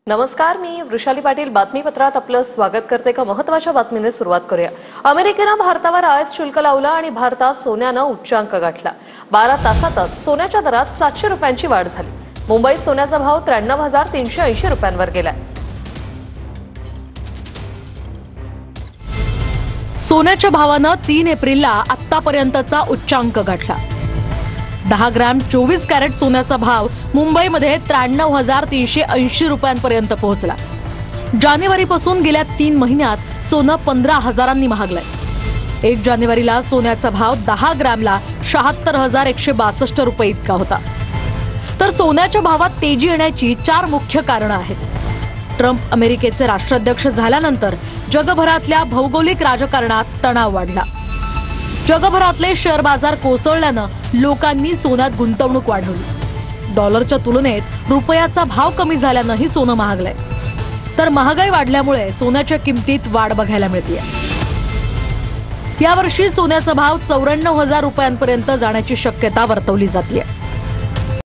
नमस्कार, मी वृषाली पाटील बातमीपत्रात आपलं स्वागत करते। एका महत्त्वाच्या बातमीने सुरुवात करूया। अमेरिकेने भारतावर आयात शुल्क लावलं आणि भारतात सोन्यानं उच्चांक गाठला। 12 तासातच सोन्याच्या दरात 700 रुपयांची वाढ झाली। मुंबईत सोन्याचा भाव 93,380 रुपयांवर गेलाय। सोन्याच्या भावानं 3 एप्रिलला आतापर्यंतचा उच्चांक गाठला। 10 ग्रॅम 24 कॅरेट सोन्याचा भाव मुंबईमध्ये 93,380 रुपयांपर्यंत पोहोचला। जानेवारीपासून गेल्या 3 महिन्यात सोनं 15,000 महागलंय। 1 जानेवारीला सोन्याचा भाव 10 ग्रॅमला 76,162 रुपये इतका होता। तर सोन्याच्या भावात तेजी येण्याची 4 मुख्य कारणं आहेत। ट्रम्प अमेरिकेचे राष्ट्राध्यक्ष झाल्यानंतर जगभरातल्या भौगोलिक राजकारणात तणाव वाढला। जगभरातले शेअर बाजार कोसळल्यानं लोकांनी सोन्यात गुंतवणूक वाढवली। डॉलरच्या तुलनेत रुपयाचा भाव कमी झाल्यानंही सोनं महागलंय। तर महागाई वाढल्यामुळे सोन्याच्या किमतीत वाढ बघायला मिळतेय। यावर्षी सोन्याचा भाव 94,000 रुपयांपर्यंत जाण्याची शक्यता वर्तवली जाते।